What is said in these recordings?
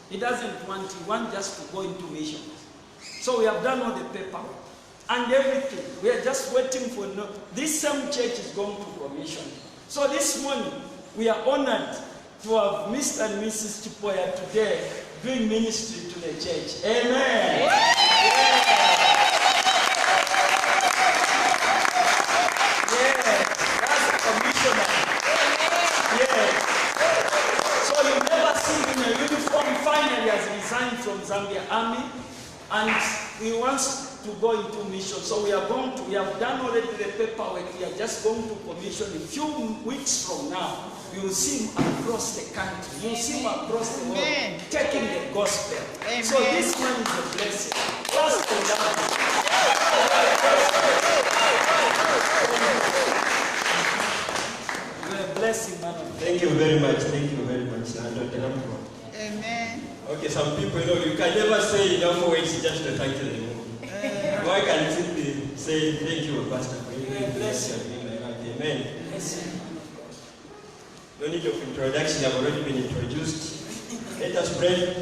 He doesn't want, he wants just to go into mission. So we have done all the paperwork and everything. We are just waiting for this same church is going to commission. So this morning, we are honored to have Mr. and Mrs. Chipoya today doing ministry to the church. Amen. Yeah. That's a commissioner. Yeah. So you never see him in a uniform. Finally, he has resigned from Zambia Army, and he wants to go into mission. So we have done already the paperwork. We are just going to commission. A few weeks from now, you will see him across the country. You will see him across the world, taking the gospel. Amen. So this man is a blessing. First and last. You are a blessing, man. Thank you very much. Thank you very much, Dr. Ramko. Amen. Okay, some people, you can never say enough words just to thank them. Why can't you simply say thank you, Pastor? Bless you. Amen. No need of introduction, I've already been introduced. Let us pray.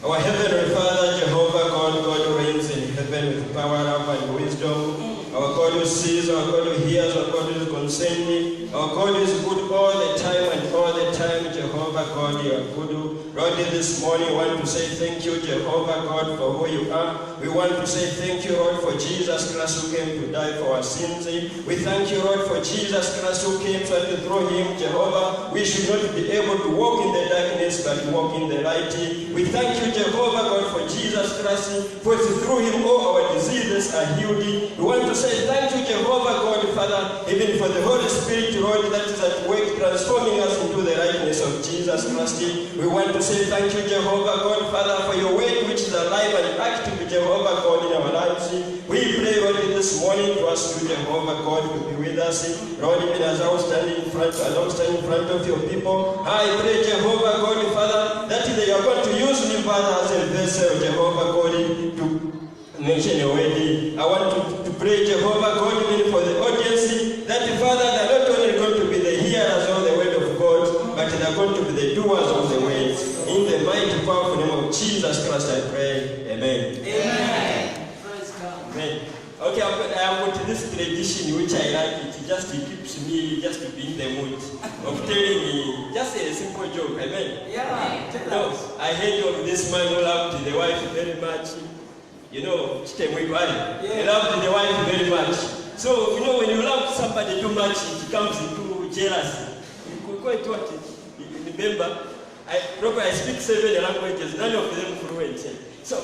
Our Heavenly Father, Jehovah God, God who reigns in heaven with power, love, and wisdom. Our God who sees, our God who hears, our God who is concerning. Our God is good all the time, and all the time, Jehovah God, you are good. Lord, this morning we want to say thank you, Jehovah God, for who you are. We want to say thank you, Lord, for Jesus Christ who came to die for our sins. We thank you, Lord, for Jesus Christ who came so that through him, Jehovah, we should not be able to walk in the darkness, but walk in the light. We thank you, Jehovah God, for Jesus Christ, for through him all our diseases are healed. We want to say thank you, Jehovah God, Father, even for the Holy Spirit, Lord, that is at work transforming us into the likeness of Jesus Christ. We want to say thank you, Jehovah God, Father, for your word which is alive and active, Jehovah God, in our lives. We pray, Lord, this morning to ask you, Jehovah God, to be with us. Lord, even as I was standing in front of your people, I pray, Jehovah God, Father, that they are going to use me, Father, as a vessel, Jehovah God, to mention your word. I want to pray, Jehovah God, even for the audience, that, Father, they're not only going to be the hearers of the word of God, but they're going to be the doers of the word. In the mighty, powerful name of Jesus Christ, I pray. Amen. Amen. Praise God. Amen. Okay, I have got this tradition which I like. It just keeps me just to be in the mood of telling me just a simple joke. Amen. Yeah. No, I heard of this man who loved the wife very much. You know, he loved the wife very much. So, when you love somebody too much, it comes into jealousy. Remember, I speak 7 languages, none of them fluent. So, so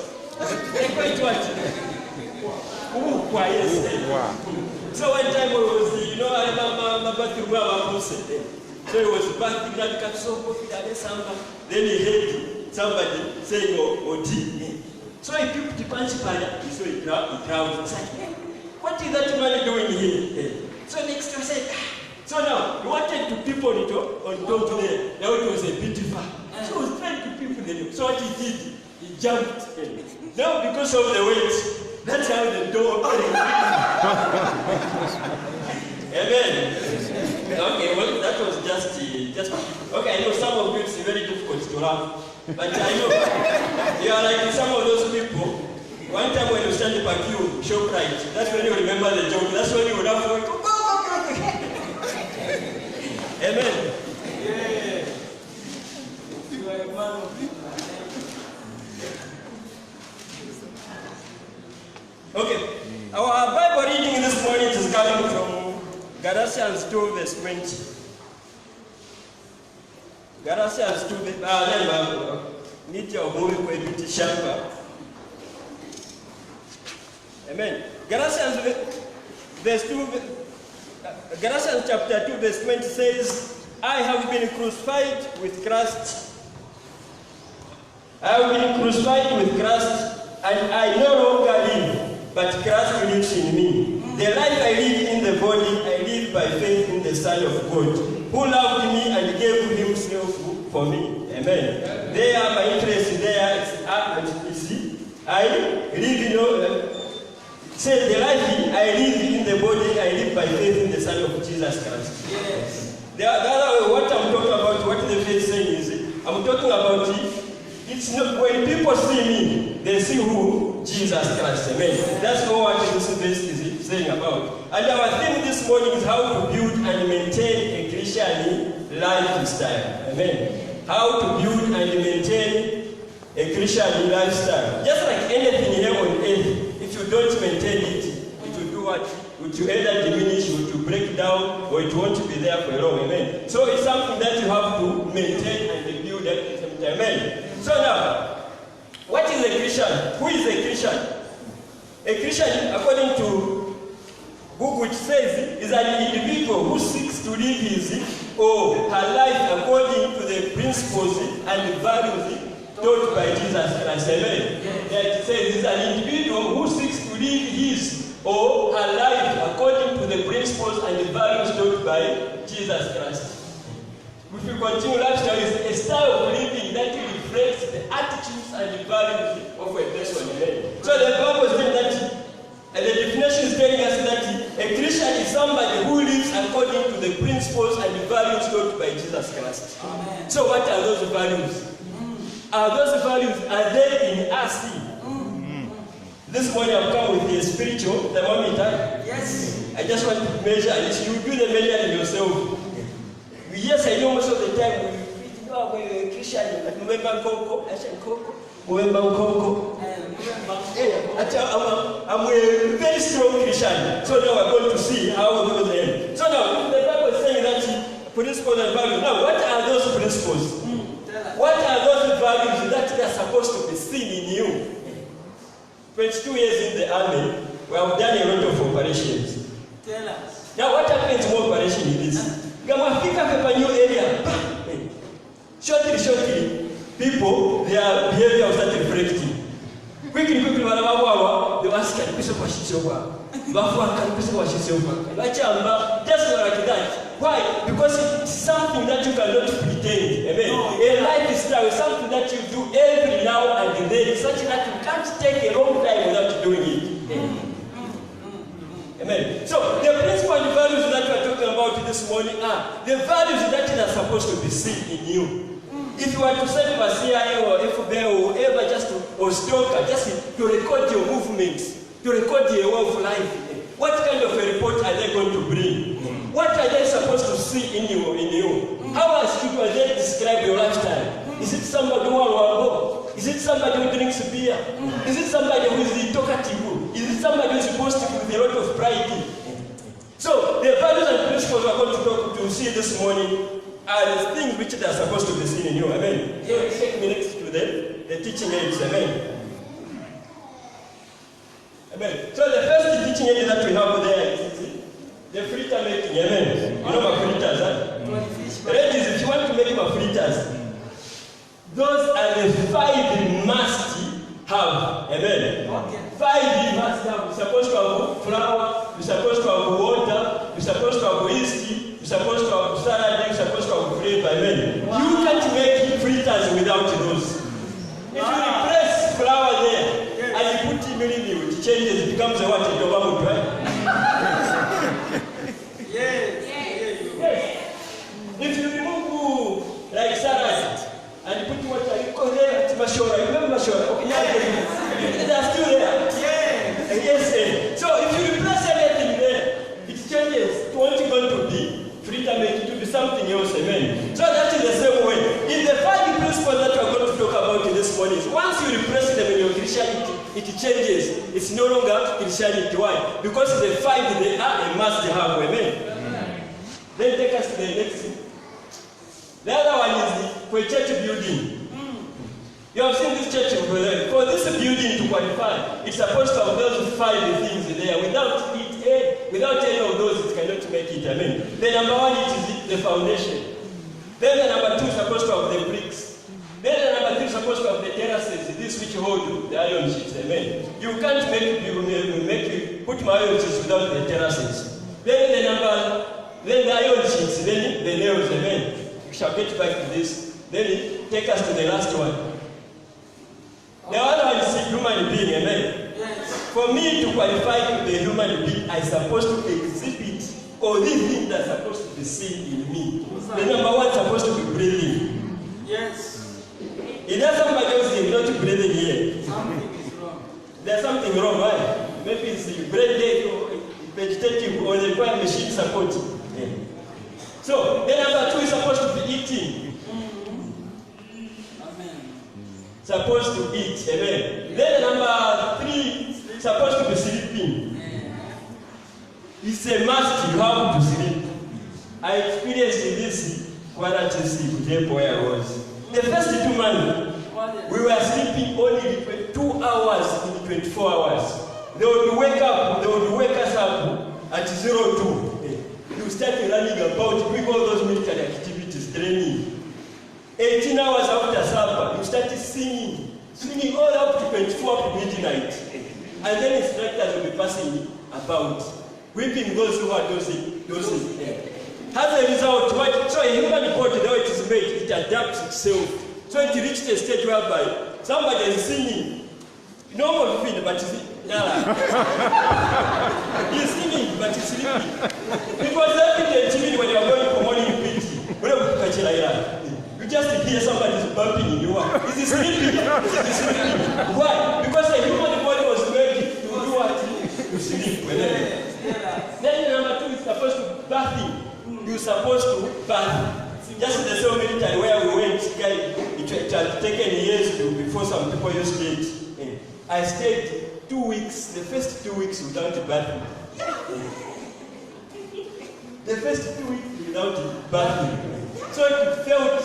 one time I was, I remember my bathroom where I was sitting. So he was bathing that got so popular, then he heard somebody saying, Oti. So he picked the punch fire, so he crowded. He said, hey, what is that man doing here? So next time I said, so now, he wanted to people on top there. Now it was a bit far. So he was trying to people there. So what he did, he jumped in. Now because of the weight, that's how the door opened. Amen. Okay, well, that was just okay, I know some of you it's very difficult to laugh. But I know you are like some of those people. One time when you stand up at you, ShopRite, that's when you remember the joke. That's when you would have to go. Amen. Yeah. You are a man of it. Okay. Our Bible reading this morning is coming from Galatians 2 verse 20. Galatians 2 verse 20. Amen. Galatians chapter 2 verse 20 says, I have been crucified with Christ. I have been crucified with Christ, and I no longer live, but Christ lives in me. The life I live in the body, I live by faith in the Son of God, who loved me and gave himself for me. Amen. There are my interest there. I live say the life I live in the body, I live by faith in the Son of Jesus Christ. Yes. The other way, what I'm talking about, what the faith saying is, I'm talking about it It's not when people see me, they see who? Jesus Christ. Amen. That's all what this verse is saying about. And our theme this morning is how to build and maintain a Christian lifestyle. Amen. How to build and maintain a Christian lifestyle. Just like anything here on earth, if you don't maintain it, it will do what? It will either diminish, it will break down, or it won't be there for long. Amen. So it's something that you have to maintain and build at the same time. Amen. So now, what is a Christian? Who is a Christian? A Christian, according to Google, it says, is an individual who seeks to live his or her life according to the principles and values taught by Jesus Christ. Amen. It says, is an individual who seeks to live his or her life according to the principles and values taught by Jesus Christ. If you continue, lifestyle is a style of living that reflects the attitudes and the values of a person. So the Bible is saying that, and the definition is telling us that a Christian is somebody who lives according to the principles and the values taught by Jesus Christ. Amen. So what are those values? Are those values, are they in us? This morning I've come with the spiritual thermometer. Yes. I just want to measure this. You do the measuring yourself. Yes, I know most of the time when you know when you're a Christian, I'm a very strong Christian. So now we're going to see how those end. So now the Bible is saying that principles and values. Now what are those principles? What are those values that are supposed to be seen in you? 22 years in the army, we have done a lot of operations. Tell us. Now what happens in operation in this? Gamafika a new area. Shortly, people, their behavior was started reflecting. Quickly, they ask, can you what she's over? Just like that. Why? Because it's something that you cannot pretend. Amen. A lifestyle is something that you do every now and then, such that you can't take a long time without doing it. Amen. So the principal and values that we are talking about this morning are the values that are supposed to be seen in you. If you are to set up a CIA or FBI or whoever, just or stalker, just to record your movements, to record your way of life, what kind of a report are they going to bring? What are they supposed to see in you? How should they describe your lifestyle? Is it somebody who are Is it somebody who drinks beer? Is it somebody who is talkative? Is it somebody who is positive with a lot of pride? So the values and principles we are going to see this morning are the things which they are supposed to be seen in you. Amen. So take me next to the teaching aids. Amen. Amen. So the first teaching aid that we have there is the fritter making. Amen. You know my fritters, huh? Ladies, if you want to make my fritters, those are the 5 you must have. Amen. Okay. 5 you must have. You're supposed to have flour, you're supposed to have water, you're supposed to have yeast, you're supposed to have salad, you're supposed to have flavor. Amen. Wow. You can't make fritters without those. If you replace flour there, yes, and you put milk, it changes, it becomes a what? A tomato, right? Yes. Yes. If you remove like salad and you put water, you call it mashora. You remember mashora? Okay, yeah. They're still there. Yeah. Yes. So if you replace everything there, it changes. It won't going to be fritter make, it will be something else. Amen. So that is the same way. In the 5 principles that we are going to talk about this morning, once you replace them in your Christianity, it changes. It's no longer Christianity. Why? Because the 5 they are a must have. Amen. Then take us to the next thing. The other one is for church building. You have seen this church over there. For this building to qualify, it's supposed to have those 5 things there. Without any of those, it cannot make it. Amen. The number 1 is the foundation. Then the number 2 is supposed to have the bricks. Then the number 3 is supposed to have the terraces, this which hold the iron sheets. Amen. You can't put my iron sheets without the terraces. Then the iron sheets, then the nails. Amen. We shall get back to this. Then take us to the last one. The other one is human being. Amen. Yes. For me to qualify to the human being, I'm supposed to exhibit all these things that are supposed to be seen in me. The number 1 is supposed to be breathing. Yes. It doesn't somebody else breathing here. Something is wrong. There's something wrong, right? Maybe it's the brain dead or vegetative or the require machine support. Yeah. So, then number 2 is supposed to be eating. Amen. Supposed to eat. Amen. Then number 3 is supposed to be sleeping. It's a must, you have to sleep. I experienced this quarantine sleep where I was. The first 2 months, we were sleeping only 2 hours in 24 hours. They would wake us up at 02. You start running about, doing all those military activities, training. 18 hours after supper, you start singing all up to 24 midnight. And then instructors will be passing about, whipping those who are dosing. As a result, so a human body, the way it is made, it adapts itself. So it reached a stage whereby somebody is singing, normal feed, but he's singing, but he's sleeping. Because every day, even when you are going for morning PT, you just hear somebody is bumping in you. Is he sleeping? Is he sleeping? Why? Because the human body was made to do what? To sleep. Then number 2 is supposed to bathing. You're supposed to bath. Just in the same military where we went, it had taken years before some people used it. I stayed 2 weeks, the first 2 weeks without bathing. The first 2 weeks without bathing. So it felt,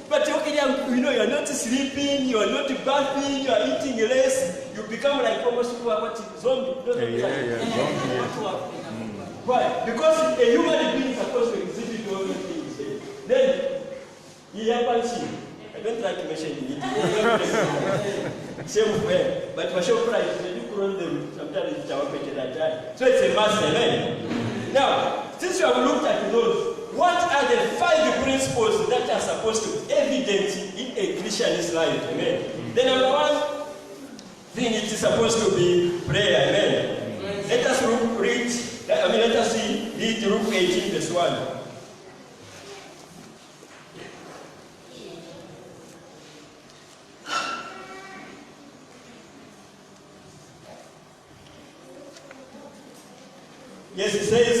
but okay, you know, you're not sleeping, you are not bathing, you are eating less, you become like almost zombie. Why? Because a human being is supposed to exhibit all these things. Then, I don't like mentioning it. Same way. But for sure, they do cross them sometimes it's our pet at that. So it's a must, amen. Now, since you have looked at those, what are the 5 principles that are supposed to be evident in a Christian's life? Amen. The number 1 thing it is supposed to be prayer. Amen. Let us read Luke 18, verse 1. Yes, it says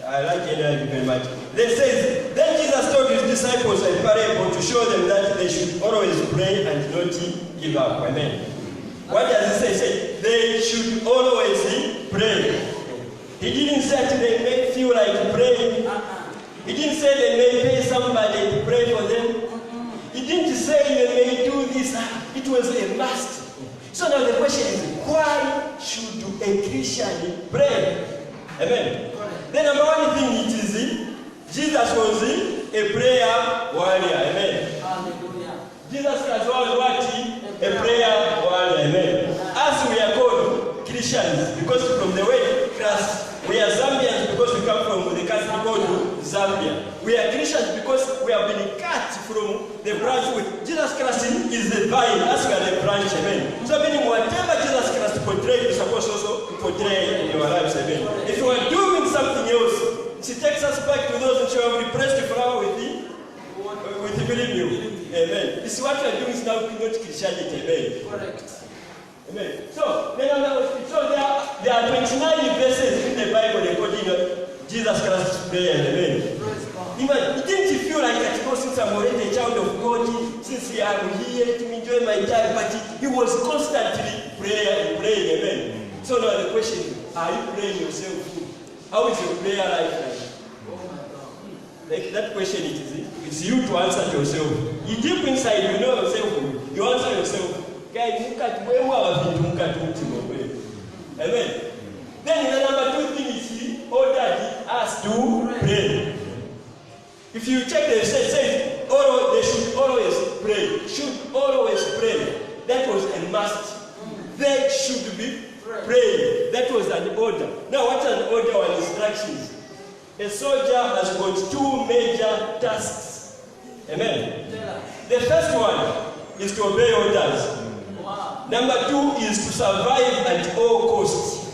I like NIV very much. It says, then Jesus told his disciples a parable to show them that they should always pray and not give up. Amen. What does it say? They should always pray. He didn't say that they may feel like praying. He didn't say they may pay somebody to pray for them. He didn't say they may do this. It was a must. So now the question is, why should a Christian pray? Amen. The number 1 thing it is, Jesus was a prayer warrior. Amen. Hallelujah. Jesus Christ was what? A prayer warrior. Amen. As we are called Christians, because from the word Christ, we are Zambians because we come from the country called Zambia. We are Christians because we have been cut from the branch with Jesus Christ is the vine, as we are the branch. Amen. So meaning whatever Jesus Christ portrayed, you're supposed also to portray in your lives. Amen. If you are doing something else, she takes us back to those who have repressed the flower with believe you. Amen. This is what we are doing is now not Christianity. Amen. Correct. Amen. So, there are 29 verses in the Bible recording Jesus Christ's prayer. Amen. He didn't feel like that because since I'm already a child of God, since I'm here to enjoy my time, but he was constantly praying. Amen. So now the question is, are you praying yourself? How is your prayer life like? Like that question it's you to answer yourself. You deep inside, you know yourself. You answer yourself. Amen. Then the number 2 thing is he ordered us to pray. If you check the says they should always pray. Should always pray. That was a must. They should be praying. That was an order. Now what's an order or instructions? A soldier has got 2 major tasks. Amen. The first one is to obey orders. Number 2 is to survive at all costs.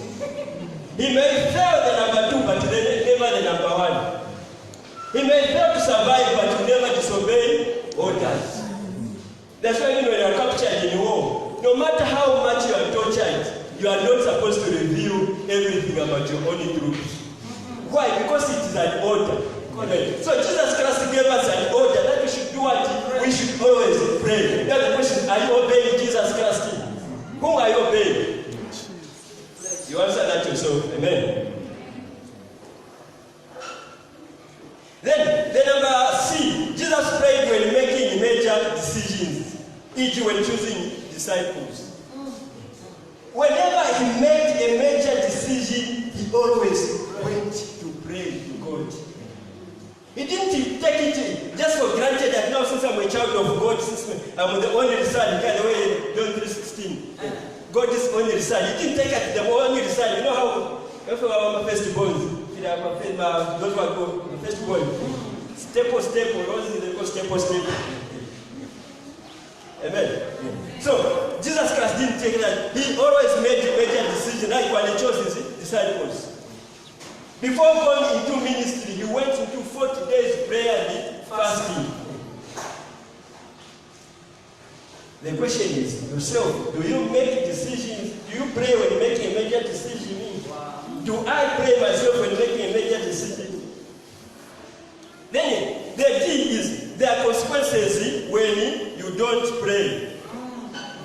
He may fail the number 2, but never the number 1. He may fail to survive, but never disobey orders. That's why when you are captured in war, no matter how much you are tortured, you are not supposed to reveal everything about your own troops. Why? Because it is an order. So Jesus Christ gave us an order that we should do what? We should always pray. Now the question is, are you obeying Jesus Christ? Who are you obeying? You answer that yourself. Amen. Then the number C, Jesus prayed when making major decisions, e.g. when choosing disciples. Whenever he made a major decision, he always went to pray to God. He didn't take it just for granted that now since I'm a child of God, since I'm the only son, kind of way John 3:16. God is only son. He didn't take it the only son. You know how if I am a firstborn, those who are the firstborn, step, roses they go step. Amen. So Jesus Christ didn't take that. He always made a major decision, like when he chose his disciples. Before going into ministry, he went into 40 days prayer and fasting. The question is, yourself, do you make decisions? Do you pray when making a major decision? Wow. Do I pray myself when making a major decision? Then the key is, there are consequences when you don't pray.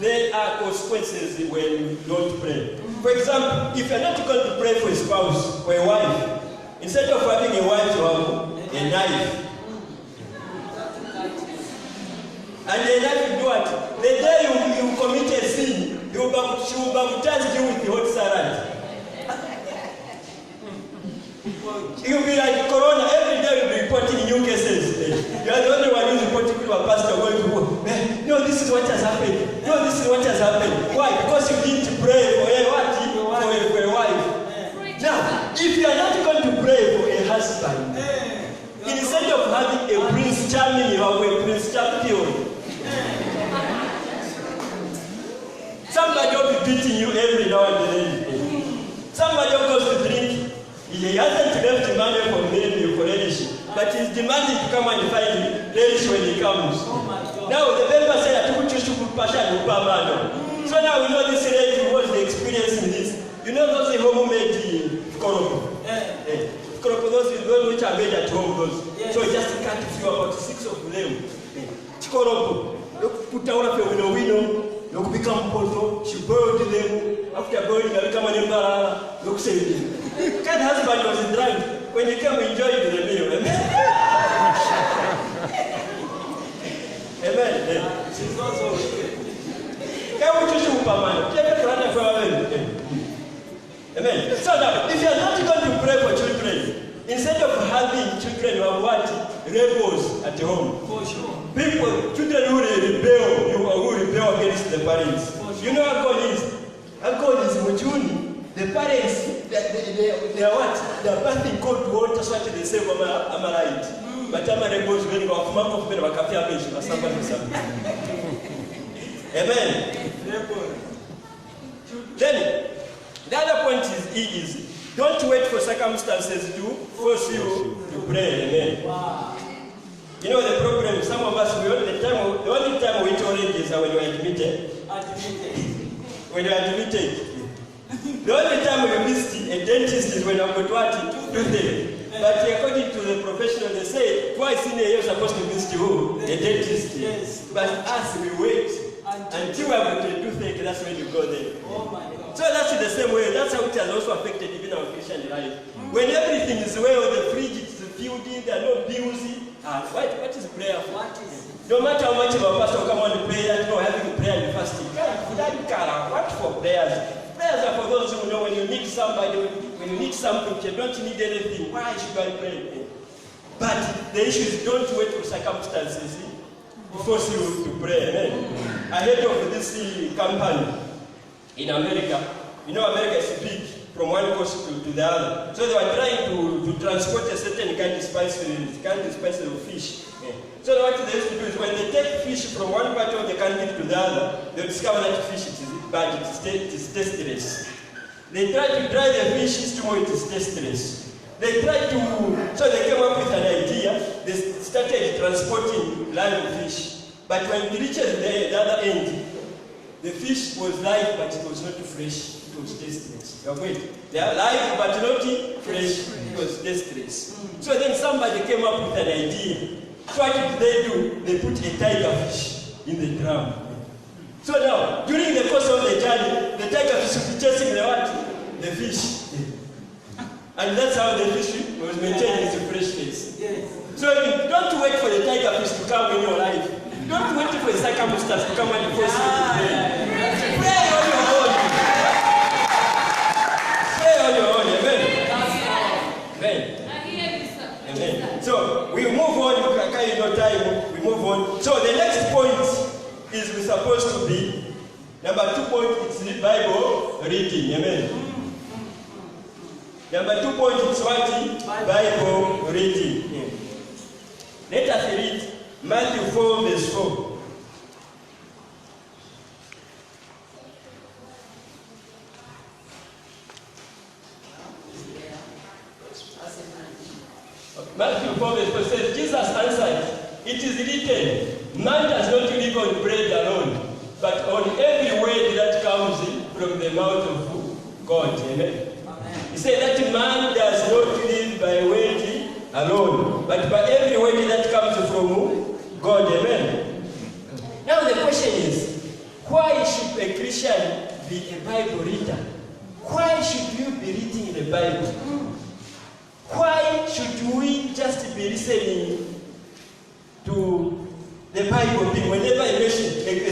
There are consequences when you don't pray. For example, if you're not going to pray for a spouse or a wife, instead of having a wife, you have a knife. And the knife will do what? The day you commit a sin, she will baptize you with the hot salad. It will be like Corona. Every day you'll be reporting new cases. You are the only one who's reporting to a pastor going to work. No, this is what has happened. No, this is what has happened. Why? Because you didn't pray for a what? For a wife. Now, if you are not going to pray for a husband, instead of having a Prince Charming, you have a Prince Champion. Somebody will be beating you every now and then. Somebody who goes to drink. He hasn't left money for maybe for relish, but he's demanding to come and find relish when he comes. Oh, now the paper said that so now we know this lady was experiencing this. You know those homemade koropo. Koropo, those which are made at home, those. Yes. So just cut a few, about 6 of them. Koropo. Put out a window. Look, become poto, she boiled them. After boiling, I become an embarrassment. Look, say it. Kind husband was drunk. When he came, he enjoyed the meal. Amen. She's also can we choose Superman? Amen. So now, if you are not going to pray for children, instead of having children who have what? Rebels at home. For sure. People, children who rebel against the parents. Sure. You know how God is? How God is Mujuni. The parents, they are what? They are bathing cold water, so they say, I'm right. But I'm a rebel, when you go from up of bed, I'm a cafe. Amen. Then, the other point is don't wait for circumstances to force you to pray. Amen. Wow. You know the problem, some of us, the only time we eat oranges are when we are admitted. When you are admitted. The only time we visit a dentist is when I'm going to toothache. But according to the professional, they say twice in a year you're supposed to visit who? A dentist. Yes. But us, we wait until we have a toothache, that's when you go there. Oh my God. So that's the same way. That's how it has also affected even our Christian life. When everything is well, the fridge is filled in, there are no bills. What is prayer for? What is it? No matter how much of a pastor come on to prayer, having prayer and fasting. What for prayers? Prayers are for those who know when you need somebody, when you need something, you don't need anything. Why should I pray? But the issue is don't wait for circumstances to force you to pray. Amen. Ahead of this campaign in America, you know America is big from one coast to the other. So they were trying to transport a certain kind of species of fish. So what they used to do is when they take fish from one part of the country to the other, they discover that fish is bad, it is tasteless. They try to dry the fish, it is tasteless. They try to, so they came up with an idea. They started transporting live fish. But when it reached the other end, the fish was live, but it was not fresh. It was tasteless. You are going. They are live, but not fresh. It was tasteless. So then somebody came up with an idea. So what did they do? They put a tiger fish in the drum. So now, during the course of the journey, the tiger fish would be chasing the what? The fish. And that's how the fish was maintaining its freshness. So don't wait for the tiger fish to come in your life. Don't wait for the circumstance to come and force you to pray. Pray on your own. Pray on your own. Amen. Amen. Amen. So we move on. Time. We move on. So the next point is we're supposed to be number 2 point. It's the Bible reading. Amen. Number 2 point is what? Bible reading. Let us read Matthew 4 verse 4. Matthew 4 verse 4 says, Jesus answered, "It is written, man does not live on bread alone, but on every word that comes from the mouth of God." Amen. He said that man does not live by word alone, but by every word that comes from God. Amen. Now the question is, why should a Christian be a Bible reader? Why should you be reading the Bible? Why should we just be listening to the Bible? Whenever a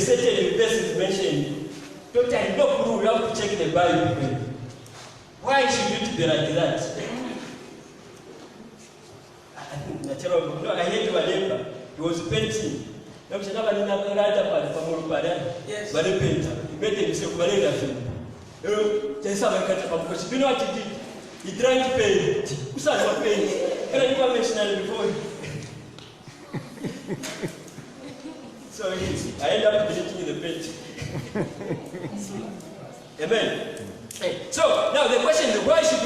certain verse is mentioned, don't I know who will have to check the Bible? Why should you be like that? I hate to remember. He was painting. Yes. You know what he did? He drank paint. Who started paint? Can I never mention that before? So I end up drinking the paint. Amen. So now the question is, why should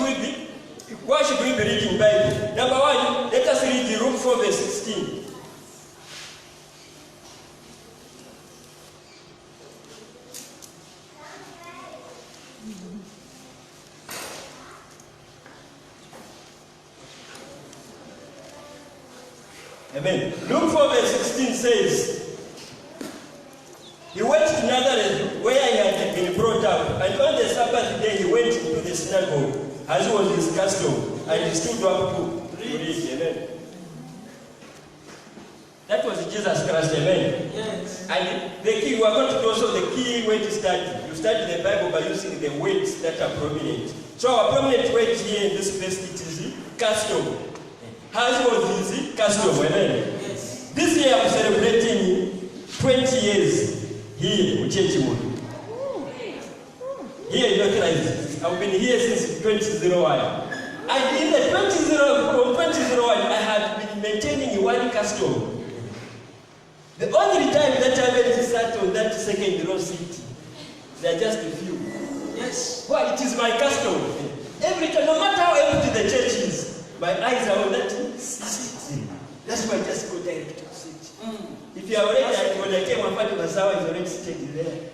we be reading Bible? Number 1, let us read Luke 4 verse 16. Amen. Luke 4 verse 16 says, he went to Nazareth where he had been brought up, and on the Sabbath day he went into the synagogue, as was his custom, and he stood up to read. Amen. That was Jesus Christ. Amen. Yes. And the key, we are going to do also the key way to study. You study the Bible by using the words that are prominent. So our prominent word here in this place, it is custom. As was his custom. Amen. Yes. This year I'm celebrating 20 years here in Churchwood. Here in North Rise. I've been here since 2001. And in the 2001, I had been maintaining one custom. The only time that I went to sat on that second row seat, there are just a few. Yes. Why? It is my custom. Every time, no matter how empty the church is, my eyes are on that seat. That's why I just go direct to seat. If you are already, when I came, my father was already sitting there.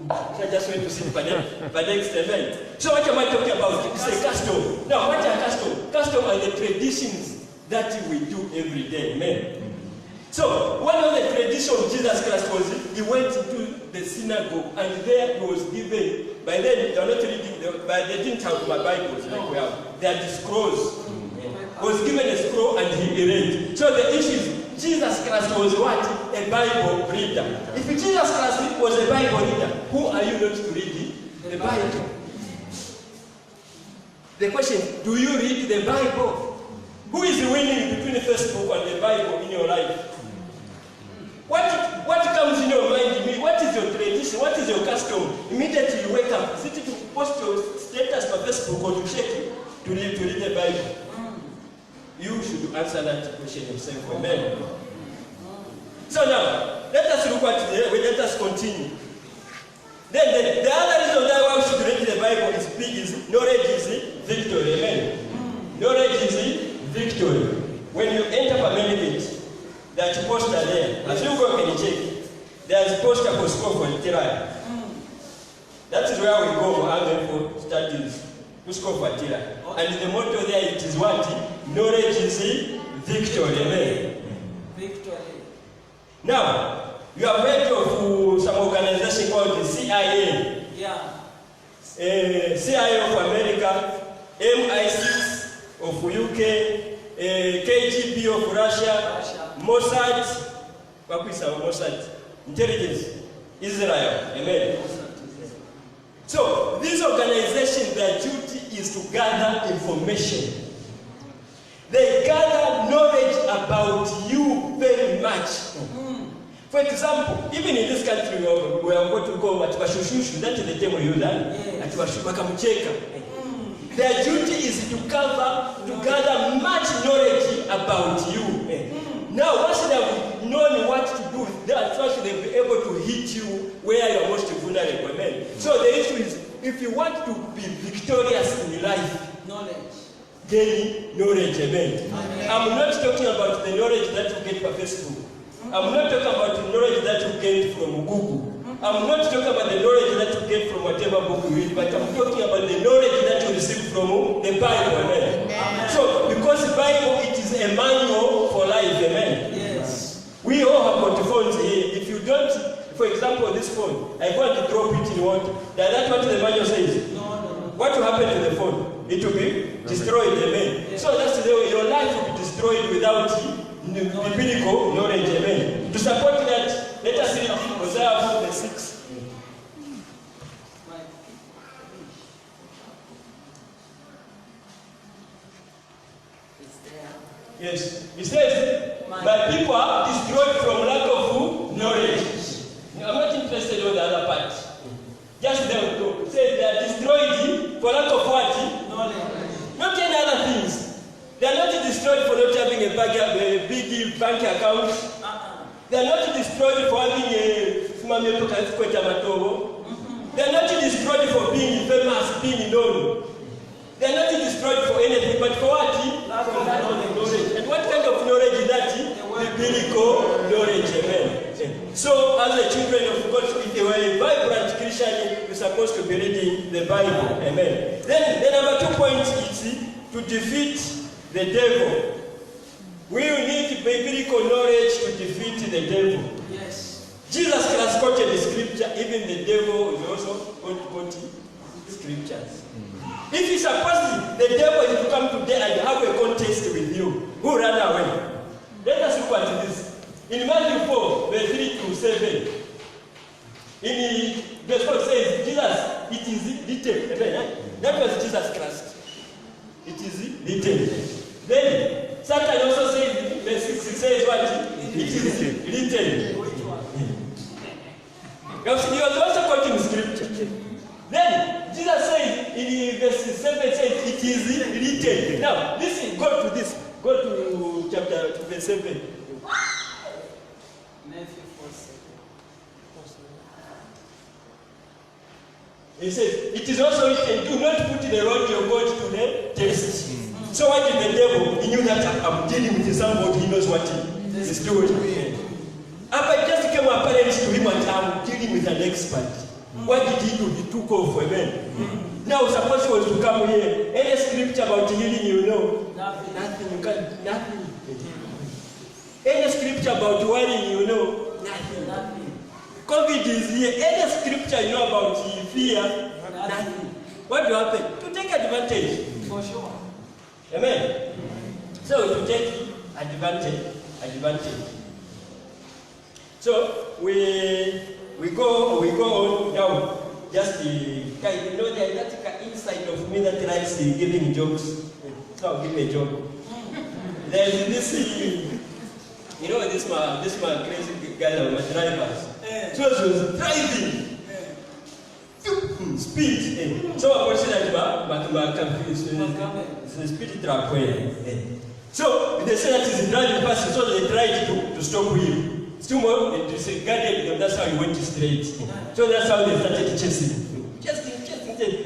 So I just went to sit by next event. So what am I talking about? It's a custom. Now, what are custom? Custom are the traditions that we do every day. Amen. So, one of the traditions Jesus Christ was, he went into the synagogue, and there he was given, by then they were not reading, but they didn't have my Bibles like we have. They had scrolls. He was given a scroll and he read. So the issue is, Jesus Christ was what? A Bible reader. If Jesus Christ was a Bible reader, who are you not to read the Bible? The question, do you read the Bible? Who is winning between the first book and the Bible in your life? What comes in your mind? What is your tradition? What is your custom? Immediately you wake up, is it to post your status on Facebook or to check it, to read the Bible? You should answer that question yourself. Amen. So now, let us look at let us continue. Then the other reason why we should read the Bible is knowledge is victory. Amen. Knowledge is victory. When you enter a That poster there. As you go, can you check? There's a poster for school for Tiraya. That is where we go for studies. To school for Tiraya. And the motto there, it is what? Knowledge is victory. Amen. Victory. Now, you have heard of some organization called the CIA. Yeah. CIA of America, MI6 of UK, KGB of Russia, Mossad, intelligence, Israel. Amen. So, these organizations, their duty is to gather information. They gather knowledge about you very much. For example, even in this country we are going to go at Bashushu, that is the term we use, at Bashubakamucheka. Their duty is to gather much knowledge about you. Now, once they have known what to do, they'll be able to hit you where you are most vulnerable. Amen. So the issue is, if you want to be victorious in life, gain knowledge. Amen. I'm not talking about the knowledge that you get from Facebook. I'm not talking about the knowledge that you get from Google. I'm not talking about the knowledge that you get from whatever book you read, but I'm talking about the knowledge that you receive from the Bible. Amen. So, because the Bible, it is a manual for life. Amen. Yes. We all have got phones here. If you don't, for example, this phone, I want to drop it in water. That's what the manual says. No. What will happen to the phone? It will be destroyed. Amen. Yes. So that's the way your life will be destroyed without biblical knowledge. Amen. To support that, let us read Hosea 4:6. Yes. It says, my people are destroyed from lack of knowledge. I'm not interested in the other part. Just there we go. It says they are destroyed for lack of what? Knowledge. Not any other things. They are not destroyed for not having a big bank account. They are not destroyed for having a They are not destroyed for being famous, being known. They are not destroyed for anything, but for what? For knowledge. And what kind of knowledge is that? Biblical knowledge. Amen. So, as the children of God, if you are a vibrant Christian, you're supposed to be reading the Bible. Amen. Then the number 2 point is to defeat the devil. We need biblical knowledge to defeat the devil. Yes. Jesus has quoted the scripture, even the devil is also quoting scriptures. If you suppose the devil is to come today and have a contest with you, who ran away? Let us look at this. In Matthew 4, verse 3 to 7, in verse 4 says, Jesus, it is written. Amen. That was Jesus Christ. It is written. Then, Satan also says, verse 6 says what? It is written. He was also quoting scripture. Then, Jesus says, in verse 7 says, it is written. Now, listen, go to this. Go to chapter, to verse 7. Matthew 4:7. He says, it is also written, do not put the Lord your God to the test. So what did the devil? He knew that I'm dealing with somebody, he knows what he is doing. But it just became apparent to him that I'm dealing with an expert. What did he do? He took off. Amen. Now, suppose he was to come here, any scripture about healing, you know? Nothing. Nothing. Any scripture about worrying, you know? Nothing. COVID is here. Any scripture you know about fear? Nothing. What will happen? To take advantage. For sure. Amen. So to take advantage. So we go on now. Just you know there's that inside of me that likes giving jokes. So I'll give a joke. There's this, you know, this man crazy guy of my drivers. So she was driving. Speed. So I was saying that speed trap. So they say that he's driving fast, so they tried to stop him. Still more, they say, guarded, that's how he went straight. So that's how they started chasing. Chasing.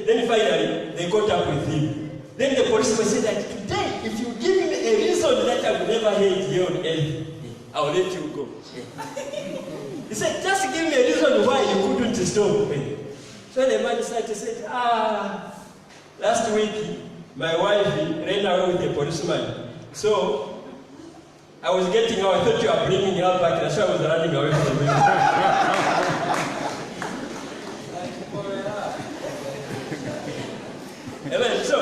Then finally, they caught up with him. Then the police will say that today, if you give me a reason that I will never hate you on earth, I I'll let you go. He said, just give me a reason why you couldn't stop me. So the man said, last week, my wife ran away with a policeman. So, I was getting out, I thought you were bringing her back, that's why I was running away from him. Amen. So,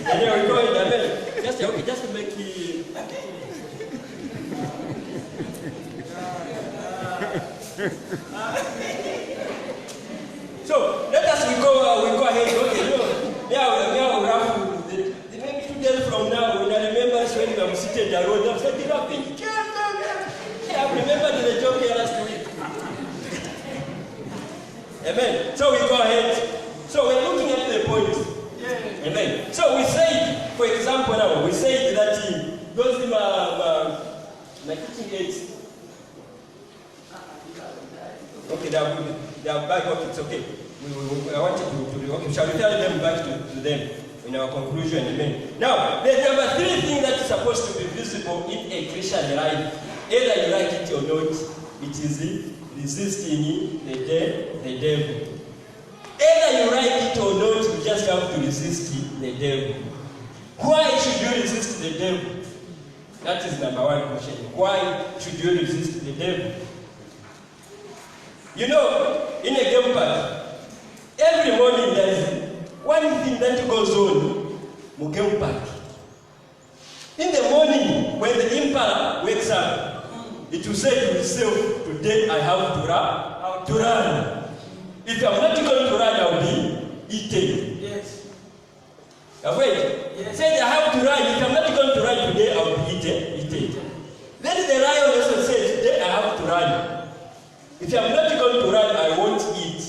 anyway, we go in, amen. Just to make it. So, let us go ahead. Okay, now we have maybe 2 days from now, when I remember when we were seated alone, I said, I remembered the joke here last week. Amen. So we go ahead. So we're looking at the point. Yeah. Amen. So we said, for example, now we said that those my teaching aids. Okay, they are back. Okay, it's okay. I want you to okay. Shall we tell them back to them in our conclusion? Amen. Now, there are 3 things that are supposed to be visible in a Christian life. Either you like it or not, it is resisting the devil. Either you like it or not, you just have to resist the devil. Why should you resist the devil? That is number 1 question. Why should you resist the devil? You know, in a game park, every morning there is one thing that goes on in game park. In the morning, when the impala wakes up, it will say to itself, today I have to run. If I'm not going to run, I'll be eaten. Yes. Wait. Yes. Say I have to run. If I'm not going to run today, I'll be eaten. Then the lion also says, today I have to run. If I'm not going to run, I won't eat.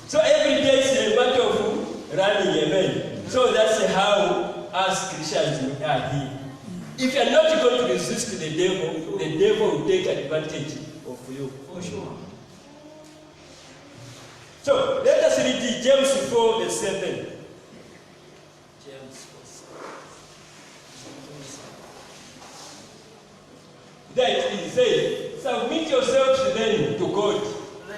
So every day is a matter of running, amen. So that's how us Christians are here. If you're not going to resist the devil will take advantage of you. For sure. So let us read James 4, verse 7. James 4, 7. That it says, submit yourselves then to God.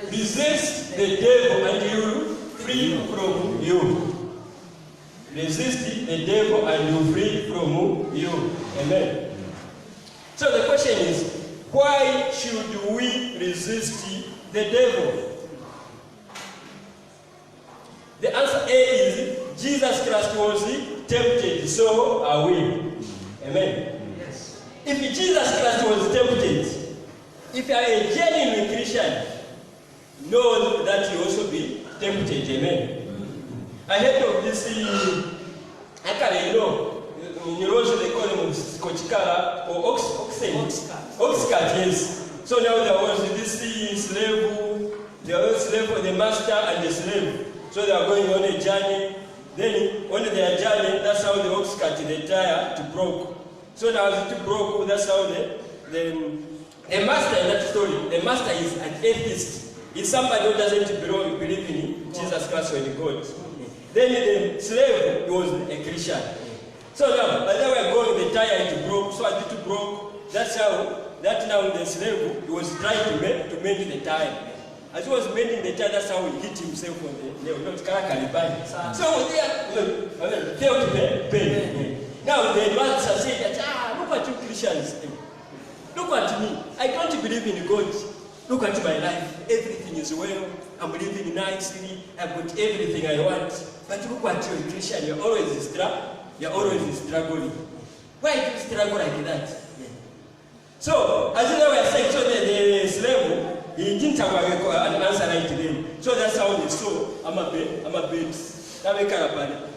Resist the devil and he will flee from you. Resist the devil and he will flee from you. Amen. So the question is, why should we resist the devil? The answer A is, Jesus Christ was tempted, so are we. Amen. Yes. If Jesus Christ was tempted, if you are a genuine Christian, know that you also be tempted. Amen. I heard of this, actually, in Russia they call them Kochikara or Oxcart, yes. So now there was this slave, there was slave for the master and the slave. So they are going on a journey. Then on their journey, that's how the ox cut the tire to broke. So now it broke, that's how the master in that story, the master is an atheist. It's somebody who doesn't believe in Jesus Christ or in God. Then the slave was a Christian. So now, as they were going, the tire it broke. So as it broke, that's how now the slave was trying to mend the tire. As he was mending the tire, that's how he hit himself on the nail. So they felt pain. Now the master said that, look at you Christians. Look at me. I don't believe in God. Look at my life. Everything is well. I'm living nicely. I've got everything I want. But look at you, Christian. You're always struggling. Why do you struggle like that? Yeah. So, as they were saying, so the slave, he didn't have an answer right to them. So that's how they saw, I'm a bed.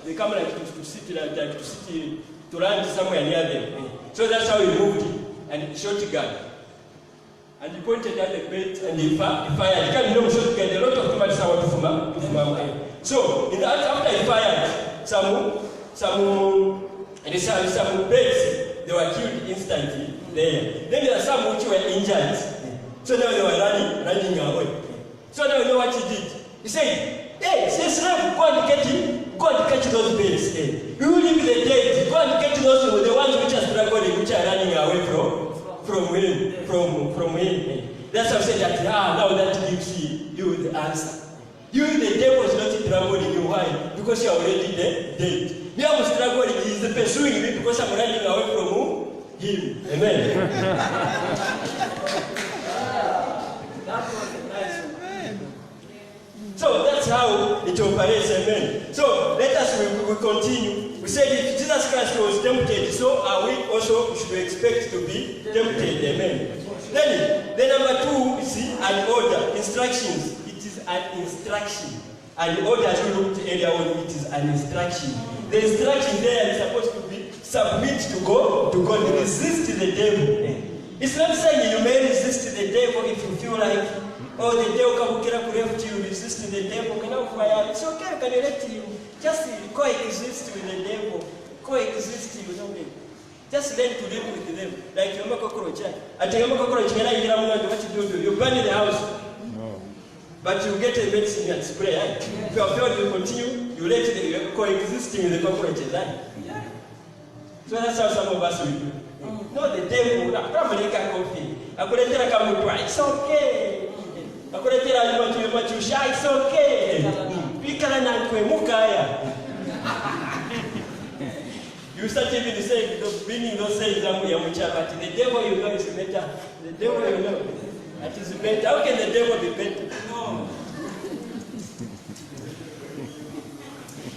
They come like to sit to land somewhere near them. So that's how he moved and he shot a gun. And he pointed at the bed and he fired. He can't know shotgun. A lot of people are to fuma. So after he fired, some beds, they were killed instantly there. Then there are some which were injured. So now they were running away. So now you know what he did? He said, hey, slave, go and catch those beds. You leave the dead, go and catch those the ones which are struggling, which are running away from him. That's why I said that, now that gives you the answer. You, the devil, is not struggling you. Why? Because you are already dead. Me, I'm struggling. He is pursuing me because I'm running away from him. Amen. That was a nice one. So that's how it operates. Amen. So let us we continue. We said if Jesus Christ was tempted, so are we also should expect to be tempted. Amen. Then the number 2 is an order, instructions. It is an instruction. An order, as you looked earlier on, it is an instruction. The instruction there is supposed to be submit to God, resist the devil. It's not saying you may resist the devil if you feel like, oh, the devil can left you, resist the devil. It's okay, I can let you. Just coexist with the devil. Coexist, you know. Just learn to live with them. Like you're a cockroach. I tell you, a cockroach, what you do? You burn the house. No. But you get a medicine and spray. If you are failed, you continue, you let them coexisting with the cockroaches. Yeah. So that's how some of us will do. No, the devil, probably can coffee. I couldn't tell a it's okay. I couldn't tell you what you shy, it's okay. You start even saying, bringing those sayings, but the devil you know is better. The devil you know, that is better. How can the devil be better? No.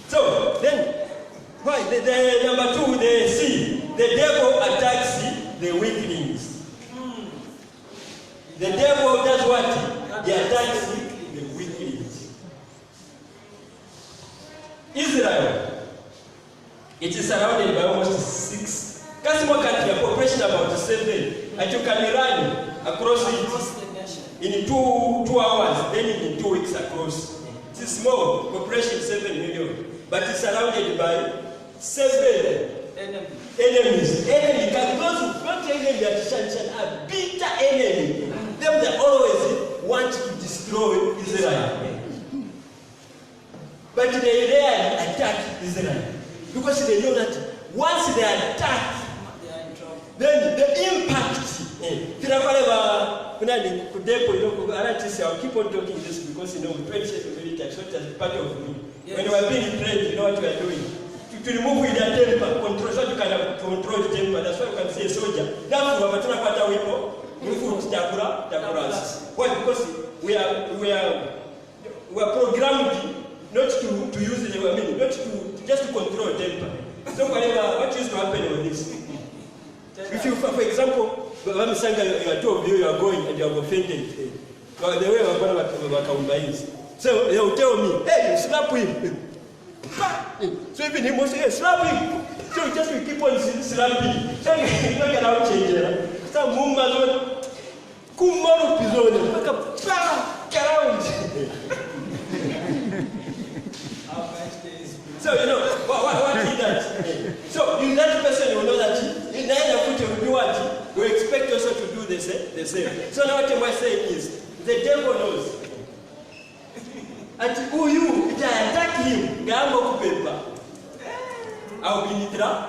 So, then, the number 2, the C, the devil attacks the weaklings. The devil does what? He attacks the weaklings. Israel. It is surrounded by almost 6. Kasimo country, a population about 7. And you can run across it in 2 hours, then in 2 weeks across. It is small, population 7 million. But it's surrounded by 7 enemies. Enemy, those not enemy are bitter enemy. Them that always want to destroy Israel. But they rarely attack Israel. Because they know that once they are attacked, then the impact. I'll keep on talking this because you know, 20 years of military, so it's part of me. Yes. When you are being trained, you know what you are doing. To remove with your temper, control, so you can control the temper. That's why you can say soldier. Now, we are not a weapon. Why? Because we are programmed not to use the not to just to control temper. So what used to happen with this? If you, for example, you are 2 of you are going and you have offended the way you are going to so they will tell me, hey, slap him. So even he must say, hey, slap him. So just we keep on slapping. So you don't get out change. So mumma kumaru pizone. Get out. So you know what is that? So in that person you know that in the will do what? We expect also to do the same. So now what am I saying is the devil knows. And who you attack him, Gambo paper. I'll be in trouble.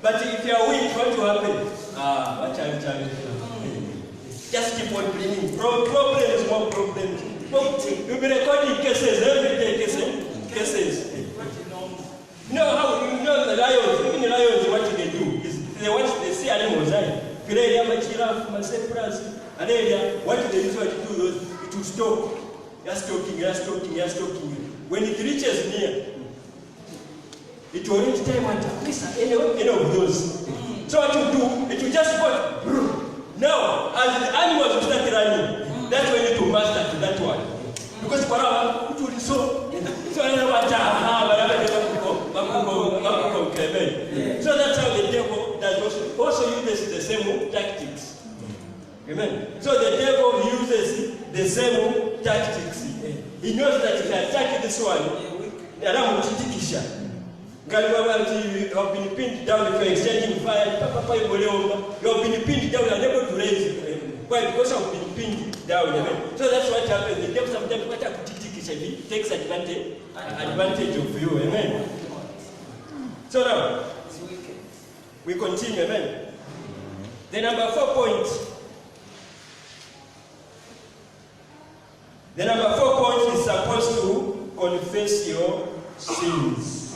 But if you are weak, what will happen? What challenge? Just keep on bringing problems, more problems. You'll be recording cases every day, cases. You know how, you know the lions, even the lions, what they do is they see animals, right? What they usually do is it will stop. You're stalking. When it reaches near, it will reach time and any of those. So what you do, it will just go. Now, as the animals will start running, that's when you to master to that one. Because for our, it will be so that's how the devil does also uses the same tactics. Amen. So the devil uses the same tactics. He knows that if I attack this one, you have been pinned down if you're exchanging fire, you have been pinned down, you're unable to raise it. Why? Because I've been pinned down. Amen. So that's what happens. The devil sometimes takes advantage of you. Amen. So now, we continue. Amen. The number 4 point. The number 4 point is supposed to confess your sins.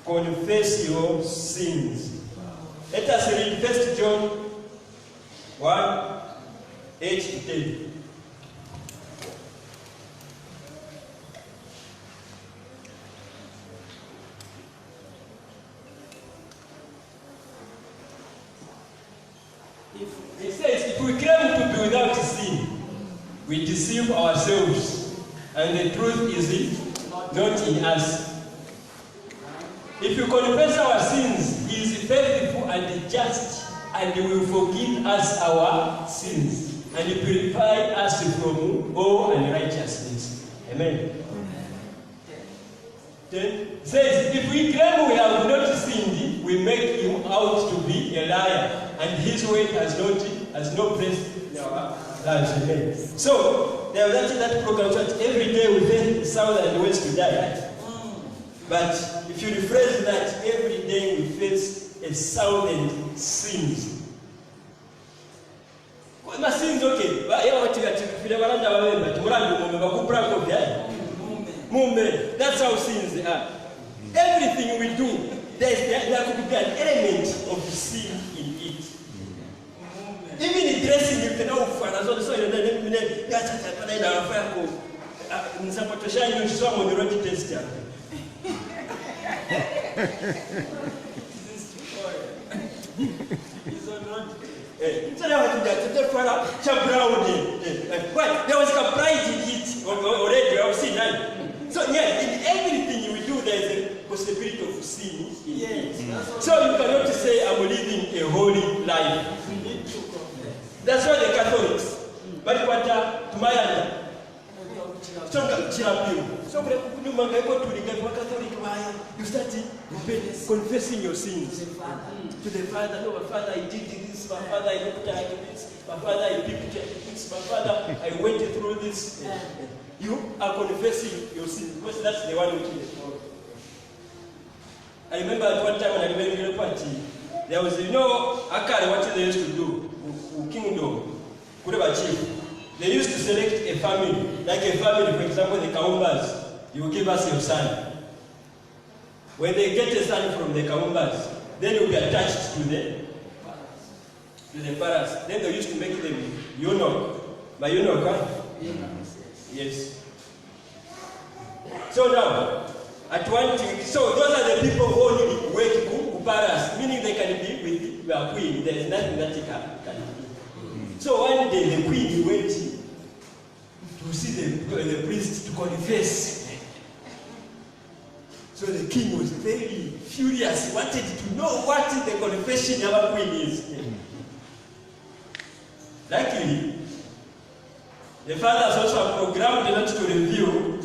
Confess your sins. Let us read 1 John 1, 8 to 10. It says, if we claim to be without sin, we deceive ourselves, and the truth is not in us. If you confess our sins, he is faithful and just, and he will forgive us our sins, and purify us from all unrighteousness. Amen. Then it says, if we claim we have not sinned, we make him out to be a liar, and his word has no place in our lives. Amen. So, there was actually that program that every day we face south and west to die, right? But if you rephrase that, every day we face 1,000 sins. My sins, okay. That's how sins are. Everything we do, there could be an element of sin in it. Even in dressing, you can know for as well. So you there was a pride in it already. I've seen that. So yeah, in everything we do, there is a possibility of sin in it. So you cannot say I'm living a holy life. That's why the Catholics, but what to my end, so you start confessing your sins to the Father. No, my Father, I did this. My Father, I looked at this. My Father, I picked this. My Father, I went through this. You are confessing your sins because that's the one which is the problem. I remember at one time when I went to the party, there was, Akari, what they used to do, kingdom, chief. They used to select a family, like a family, for example, the Kaumbas. You give us your son. When they get a son from the Kaumbas, then you'll be attached to the parents. Then they used to make them eunuch. By eunuch, huh? Yes. So now, at one time, so those are the people who only work to parents, meaning they can be with their queen. There is nothing that they can do. So one day the queen went to see the priest to confess. So the king was very furious. He wanted to know what the confession of our queen is. Luckily, the fathers also programmed not to review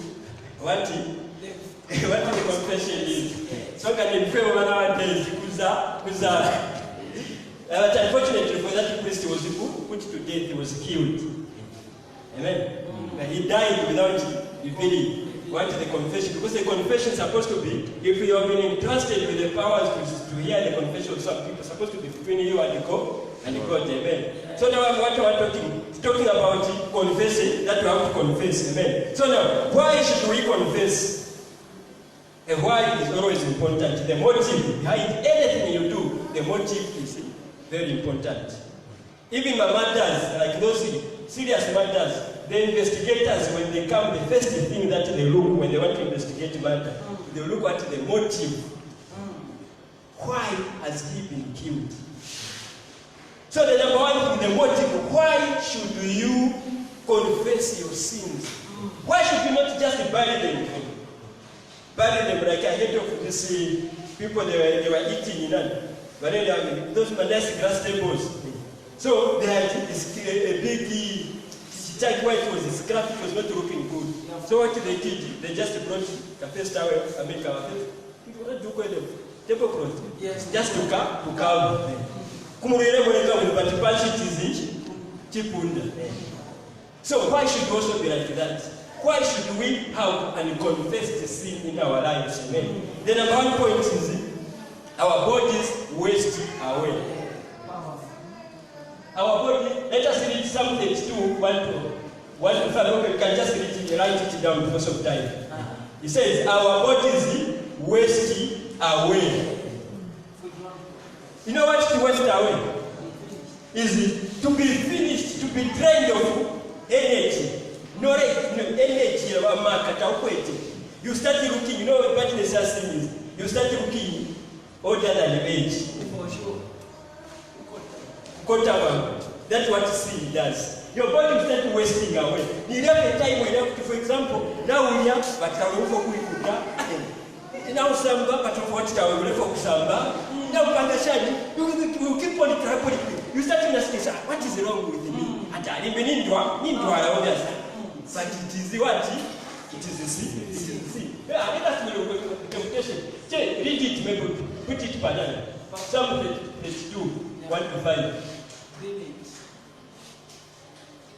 what the confession is. So can you pray over nowadays? But unfortunately for that priest, he was put to death, he was killed. Amen. But he died without revealing what the confession, because the confession is supposed to be, if you have been entrusted with the powers to hear the confession of some people, it's supposed to be between you and God. Amen. So now what we are talking about confessing, that we have to confess. Amen. So now, why should we confess? And why is always important. The motive behind anything you do, the motive is very important. Even my matters, like those serious matters, the investigators, when they come, the first thing that they look when they want to investigate matter, they look at the motive. Why has he been killed? So the number one thing, the motive. Why should you confess your sins? Why should you not just bury them? Bury them like I heard of these people they were eating in that. But then those nice grass tables. So they had a big child white was his graphic was not looking good. So what they did, they just brought the first towel and make our face. People don't do quite a tablecloth. Yes. Just to cover. So why should we also be like that? Why should we have and confess the sin in our lives? Amen. The number one point is our bodies waste away. our body, let us read Psalm 32, 1 to 5. Okay, we can just read it, write it down because of time. He says, our bodies waste away. You know what to waste away? Is to be finished, to be drained of energy. Energy, you start looking, you know what the thing is? You start looking older than the age. That's what sin does. Your body will start wasting away. You have a time when, for example, now we are, but I will now samba, but of what time we will samba. Now Pangashani, you keep on traveling. You start to ask, what is wrong with me? And I didn't mean but it is what? It is the sin. It is the sin. Let us know the temptation. Read it, maybe put it banana. Psalm 32, 1 to 5.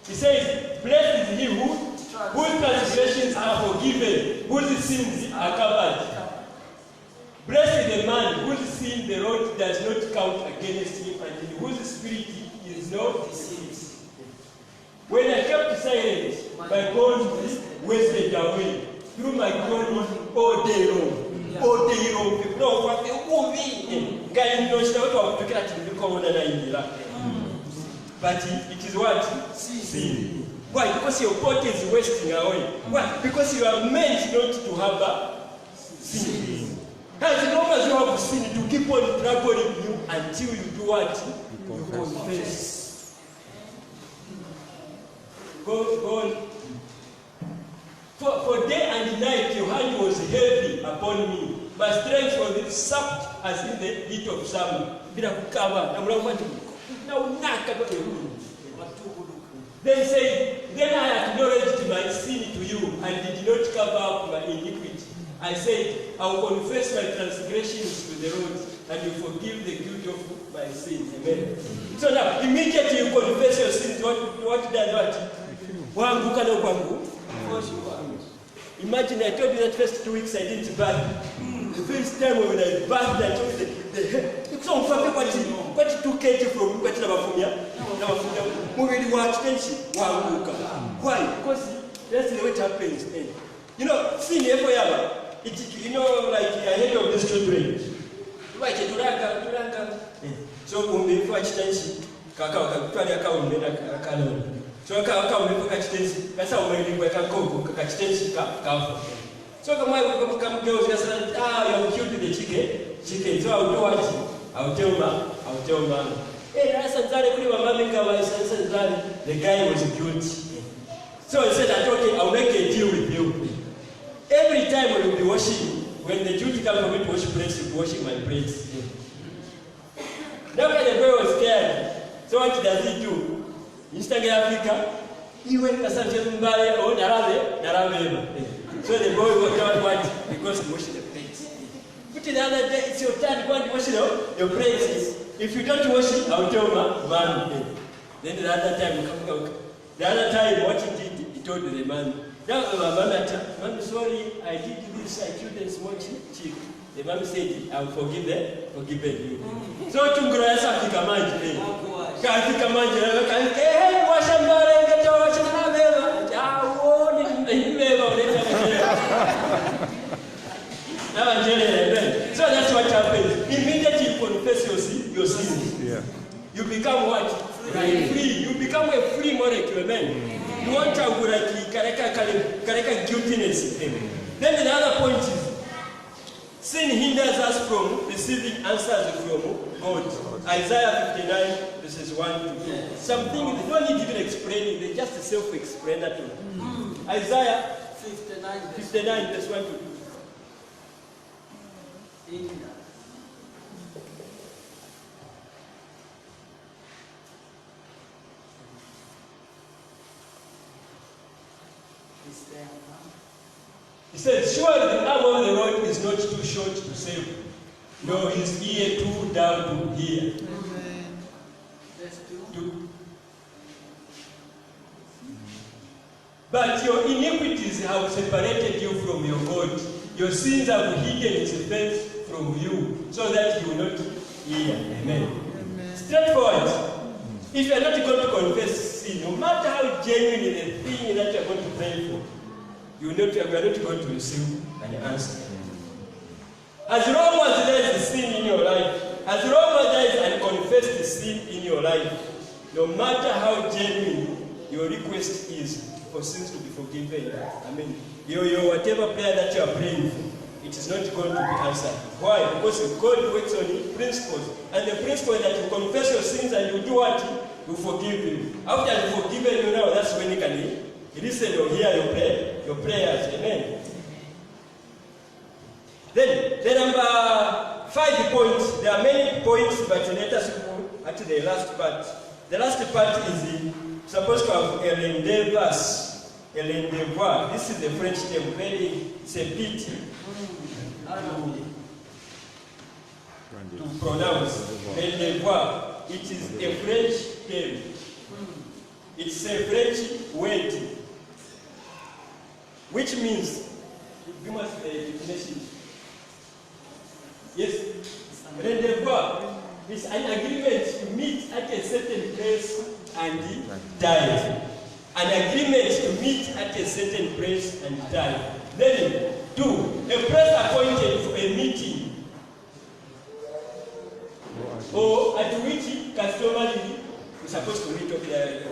He says, blessed is he whose transgressions are forgiven, whose sins are covered. Blessed is the man whose sin the Lord does not count against him, and in whose spirit is not deceived. When I kept silent, my God wasted away through my groaning all day long. All day long. No, what the movie? Guy knows how to get to the corner. But it is what? Sin. Why? Because your body is wasting away. Why? Because you are meant not to have a sin. As long as you have sin, to keep on troubling you until you do what? You confess. Go. For day and night your hand was heavy upon me. My strength was sapped as in the heat of summer. Then said, then I acknowledged my sin to you and did not cover up my iniquity. I said, I will confess my transgressions to the Lord and you forgive the guilt of my sin. Amen. So now, immediately you confess your sins, what does what? Imagine I told you that first 2 weeks I didn't bath. The first time when I bathed, I told you the hair. It's on fire, but 2 kg from what why? Because that's the way it happens. You know, sin ever, you know, like ahead of these children. Like a turanga. So when they watch tension, so I can't catch this. That's how many people can go catch this. So come girls just you killed the chicken. So I'll do what? I'll tell man. Hey, the guy was guilty. So he said, I'll make a deal with you. Every time we will be washing, when the duty comes for me to wash plates, you'll be washing my plates. Now the boy was scared. So what does he do? Instagram Africa, he went to Sanjay Mbaye or Narabe. So the boy got out what? Because he washed the plates. But the other day, it's your turn to go and wash your plates. If you don't wash it, I'll tell man. Then the other time, what he did, he told the man, now man, sorry, I did this, I killed a small chick. The man said, I'll forgive you. So to grow as Africa man, Africa man, hey, wash and get your wash and so that's what happens. Immediately you confess your sins. Yeah. You become what? Free. You become a free molecule, man. You want to go like kareka guiltiness. Then the other point is, sin hinders us from receiving answers from God. Isaiah 59, verses 1 to 2. Something they don't need even explaining, they just self-explanatory. Isaiah 59, verse 1 to 2. He says, surely the arm of the Lord is not too short to save, nor his ear too dull to hear. But your iniquities have separated you from your God. Your sins have hidden his face from you, so that you will not hear. Amen. Straightforward. If you are not going to confess sin, no matter how genuine the thing that you are going to pray for, you are not going to receive an answer. As long as there is sin in your life, as long as there is unconfessed sin in your life, no matter how genuine your request is for sins to be forgiven, your whatever prayer that you are praying for, it is not going to be answered. Why? Because God works on principles. And the principle is that you confess your sins and you do what? You forgive him. After you forgive him, now that's when you can listen or hear your prayers. Amen. Then the number 5 points. There are many points, but let us go at the last part. The last part is supposed to have a rendezvous. A rendezvous. This is the French term. It's a pity to pronounce. Rendezvous. It is a French term. It's a French word, which means, give us a definition. Yes, rendezvous is an agreement to meet at a certain place and time. An agreement to meet at a certain place and time. Then, 2, a place appointed for a meeting, or at which customarily you're supposed to meet up there.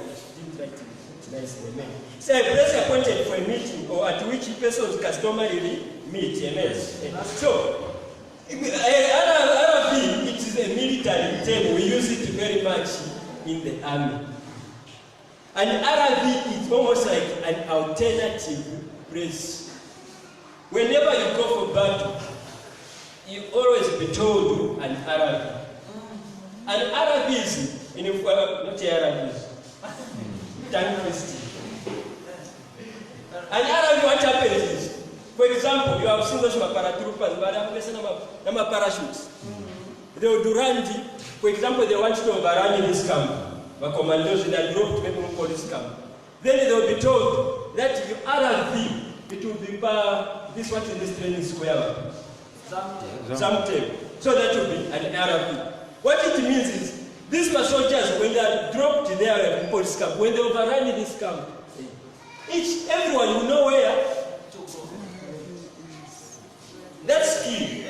So a place appointed for a meeting, or at which persons customarily meet. Amen. So, RV, it is a military term. We use it very much in the army. And RV is almost like an alternative place. Whenever you go for battle, you always be told an RV. And RVs, not RVs, tank fisting. And RV, what happens is, for example, you have seen those paratroopers, but I'm parachutes. They will do randi. For example, they want to overrun this camp. The commandos in a group to make them police camp. Then they will be told that your RV, it will be this what in this training square. Something. So that will be an RV. What it means is, these soldiers, when they are dropped there in police camp, when they overrun this camp, everyone will know where to go. That's key.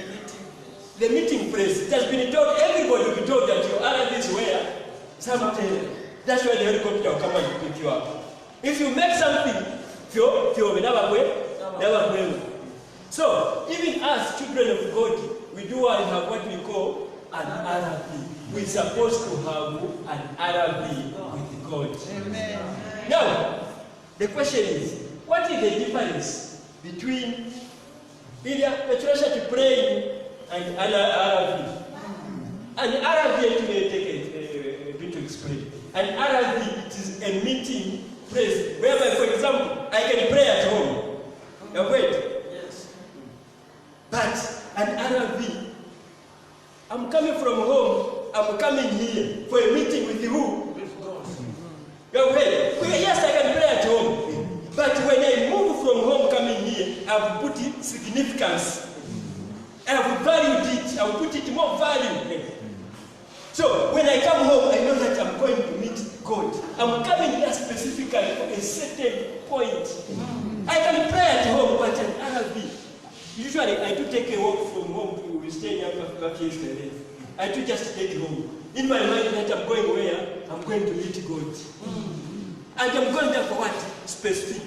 The meeting place, it has been told, everybody will be told that your RV is where? Something. That's why the helicopter will come and pick you up. If you make something, so, even as children of God, we do have what we call an RV. We're supposed to have an RV with God. Amen. Now, the question is, what is the difference between Petrosha praying and an RV? An RV, it may take a bit to explain. An RV, it is a meeting place whereby, for example, I can pray at home. Now wait. Yes. But an RV, I'm coming from home, I'm coming here for a meeting with who? With God. Now wait. Yes, I can pray at home. But when I move from home coming here, I've put it significance. I've valued it. I've put it more value. So when I come home, I know that I'm going to meet God. I'm coming here specifically for a certain point. I can pray at home, but an RV. Usually, I do take a walk from home to stay here back yesterday. I do just take home. In my mind that I'm going where? I'm going to meet God. And I'm going there for what? Specific.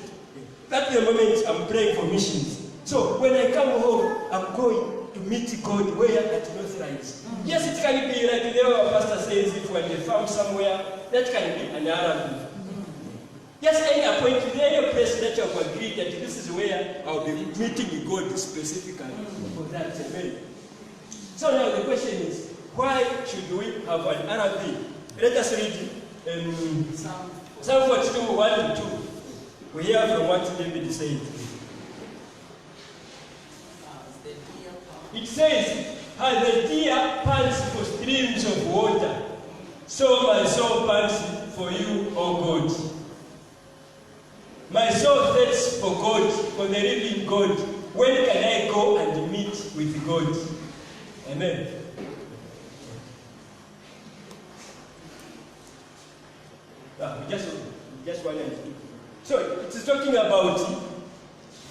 That's the moment I'm praying for missions. So when I come home, I'm going to meet God where? At Northrise. Yes, it can be like the other pastor says, if when they found somewhere, that can be an RV. Yes, any appointment, any place that you have agreed that this is where I'll be meeting God specifically for that event. So now the question is, why should we have an RV? Let us read Psalm 42, 1 to 2. We hear from what David said. It says, "As the deer pants for streams of water, so my soul pants for you, O God. My soul thirsts for God, for the living God. When can I go and meet with God?" Amen. Just 1 and 2. So it is talking about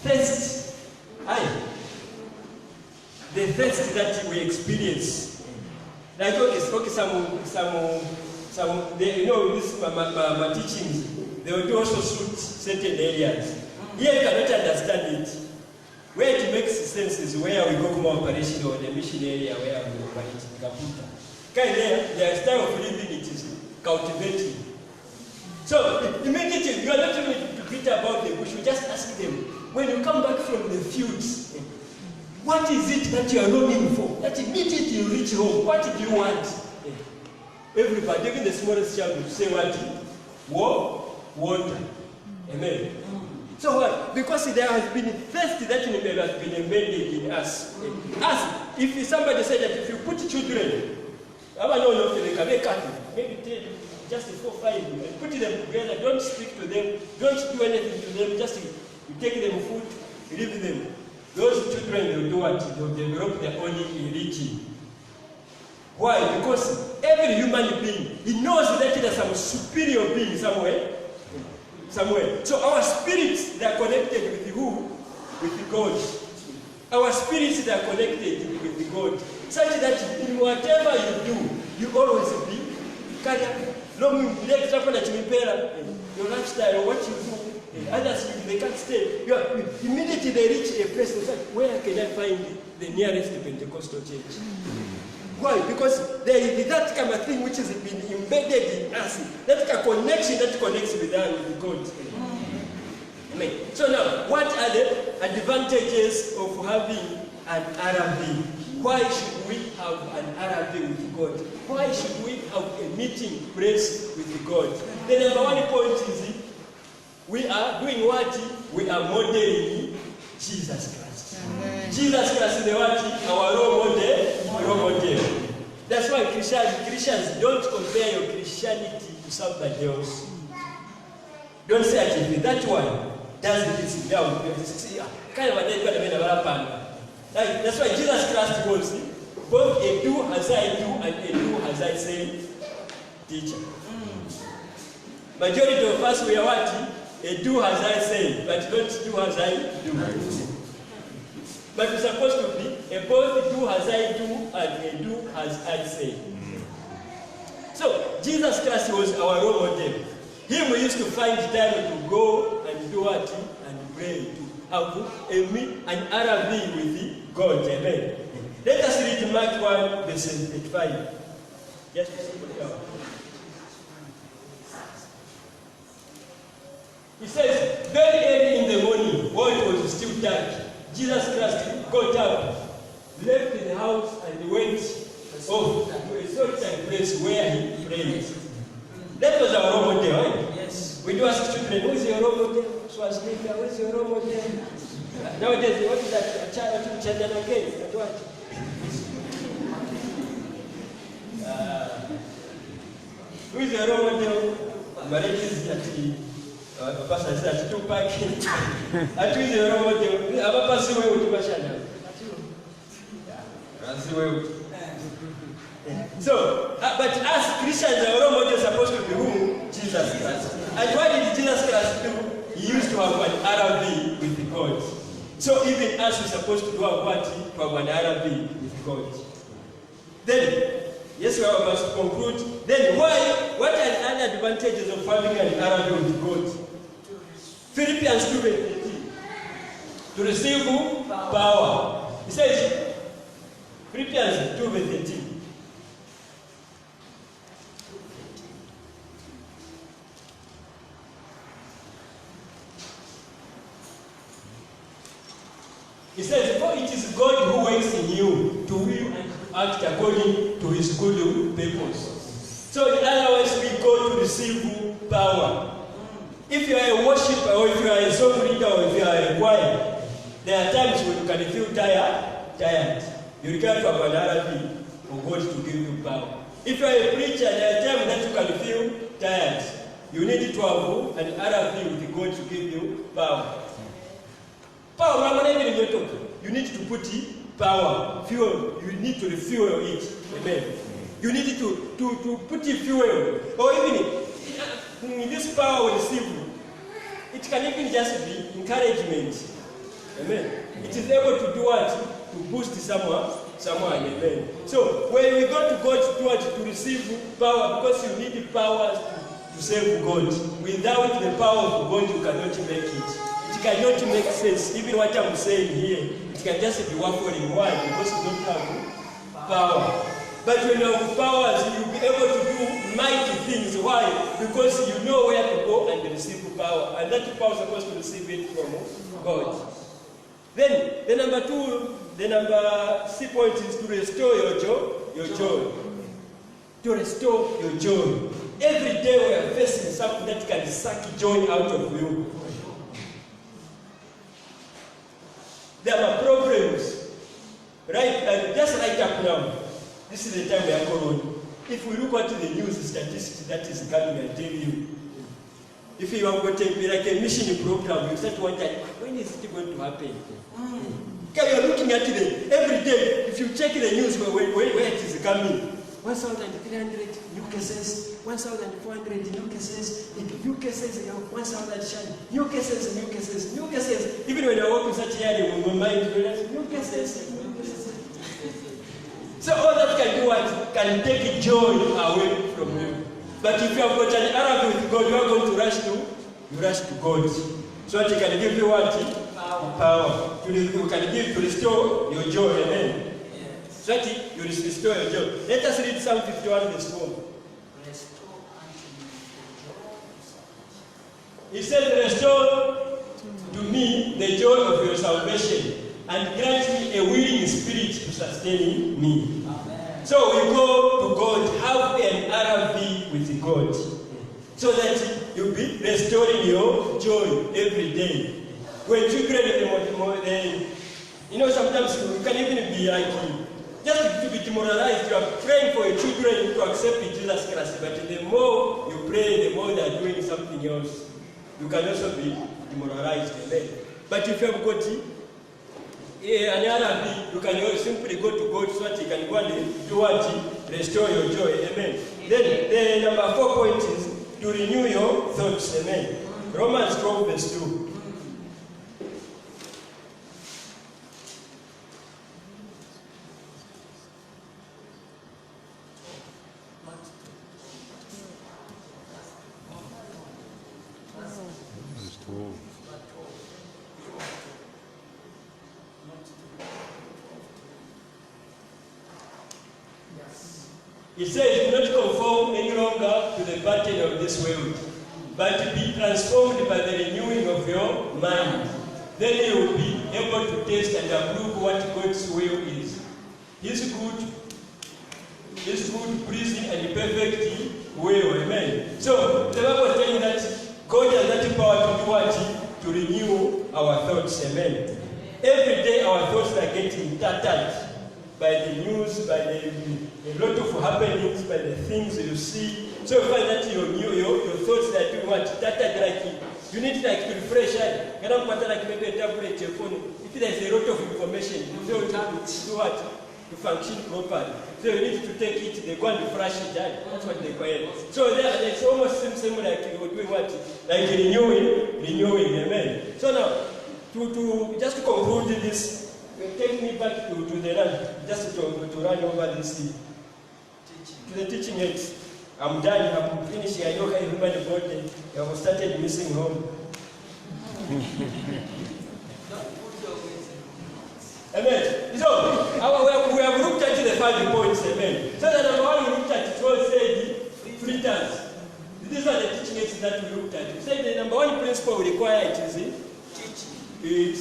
thirst. The thirst that we experience. Like okay, these my teachings, they will also suit certain areas. Here you cannot understand it. Where it makes sense is where we go more operation or the mission area where we operate in Kaputa. Their style of living it is cultivating. So immediately you are not even to preach about the bush. You just ask them when you come back from the fields, what is it that you are longing for? That immediately you reach home, what do you want? Everybody, even the smallest child, will say what? Water. Amen. So what? Because there has been thirst that has been embedded in us. If somebody said that if you put children, maybe just 4 or 5, and put them together, don't speak to them, don't do anything to them, just you take them food, you leave them. Those children will do what? They will develop their own religion. Why? Because every human being, he knows that there is some superior being somewhere. So our spirits, they are connected with who? With God. Our spirits, they are connected with God. Such that in whatever you do, you always be your lifestyle, what you do, others they can't stay. Immediately they reach a place and say, where can I find the nearest Pentecostal church? Why? Because there is that kind of thing which has been embedded in us. That kind of connection that connects with God. Amen. So now, what are the advantages of having an RV? Why should we have an RV with God? Why should we have a meeting place with God? The number one point is we are doing what? We are modeling Jesus Christ. Amen. Jesus Christ is the what? Our role model. That's why Christians don't compare your Christianity to somebody else. Don't say that that one does this down. That's why Jesus Christ was both a do as I do and a do as I say teacher. Majority of us we are what? A do as I say, but don't do as I do. But we're supposed to be a both do as I do and a do as I say. So Jesus Christ was our role model. Him we used to find time to go and do what? And pray, to have an RV with God. Amen. Let us read Mark 1 verse 85. Yes, he says, very early in the morning, while it was still dark, Jesus Christ got up, left the house, and went off to a certain place where he prayed. That was our role model, right? Yes. We do ask children, who is your role model? Swaznika, who is your role model? Nowadays, what is that? A child again? What? Who is your role model? Marriage is that pastor said to pack at least your role model. Aba pass away with Bashana. So, but as Christians, our role model is supposed to be who? Jesus Christ. And what did Jesus Christ do? He used to have an RV with God. So even us, we're supposed to do a what? To have an RV with God. Then, yes, we are about to conclude. Then why? What are the other advantages of having an RV with God? Philippians 2:18. To receive power. He says, Philippians 2:18. He says, for it is God who works in you to will and act according to his good purpose. So in other words, we go to receive power. If you are a worshiper, or if you are a song leader, or if you are a choir, there are times when you can feel tired. You require to have an RV for God to give you power. If you are a preacher, there are times that you can feel tired. You need to have an RV with God to give you power. Power, you need to put power, fuel. You need to refuel it. Amen. You need to put fuel, or even It can even just be encouragement. Amen. It is able to do what? To boost someone. Amen. So when we go to God to what? To receive power, because you need power to serve God. Without the power of God, you cannot make it. It cannot make sense. Even what I'm saying here, it can just be waffling. Why? Because you don't have power. But when you have powers, you'll be able to do mighty things. Why? Because you know where to go and receive power. And that power is supposed to receive it from God. Then, the number C point is to restore your joy. To restore your joy. Every day we are facing something that can suck joy out of you. There are problems. Right? Just right up now. This is the time we are going. If we look at the news statistics that is coming, I tell you, if you have got like a mission program, you start wondering, when is it going to happen? Okay, you are looking at it every day. If you check the news where it is coming, 1,300 new cases, 1,400 new cases, new cases, 1,000 new cases. Even when you are walking such area, we will mind new cases. So all that can do what? Can take joy away from you. But if you have got an Arab with God, you are going to rush to God. So that He can give you what? Power. You can give to restore your joy. Amen. Yes. So that you restore your joy. Let us read Psalm 51 verse 4. Restore unto me the joy. He said, restore to me the joy of your salvation, and grant me a willing spirit to sustain me. Amen. So we go to God, have an RV with God, so that you'll be restoring your joy every day. When children, sometimes you can even be like, just to be demoralized. You are praying for your children to accept Jesus Christ, but the more you pray, the more they are doing something else. You can also be demoralized. Amen. But if you have got an RV, you can simply go to God so that you can go and do what? Restore your joy. Amen. Then the number 4 point is to renew your thoughts. Amen. Romans 12 verse 2. It says, do not conform any longer to the pattern of this world, but be transformed by the renewing of your mind. Then you will be able to taste and approve what God's will is. His good, pleasing, and perfect will. Amen. So, the Bible is telling that God has that power to do what? To renew our thoughts. Amen. Every day our thoughts are getting tattered by the news, by a lot of happenings, by the things you see. So you find that your thoughts are doing what? Tattered, like you need like to refresh. You don't matter like maybe a tablet, your phone. If there is a lot of information, you don't have to do what? To function properly. So you need to take it, they go and flash it down. That's what they call it. So it's almost same like you're doing what? Like renewing, amen. So now, to just to conclude this, take me back to the run, just to run over this to the teaching aids. I'm done, I'm finishing. I know I remember the body. I have started missing home. Amen. So, we have looked at the 5 points, amen. So, the number 1 we looked at, it was said, filters. These are the teaching aids that we looked at. We said the number 1 principle we require it is teaching. You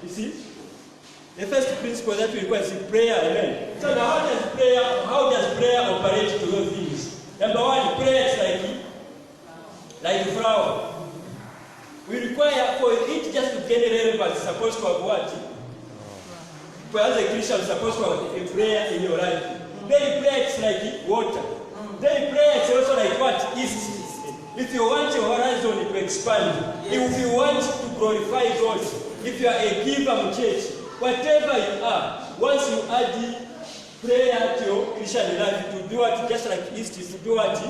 see? The first principle that we require is prayer, amen. So, now how does prayer operate to those things? Number 1, prayer is like flower. We require for it just to gain relevance, it's supposed to have what? For as a Christian, you're supposed to have a prayer in your life. Then prayer is like water. Then prayer is also like what? East. If you want your horizon to expand, if you want to glorify God, if you are a giver church, whatever you are, once you add prayer to your Christian life, to do what? Just like East, to do what?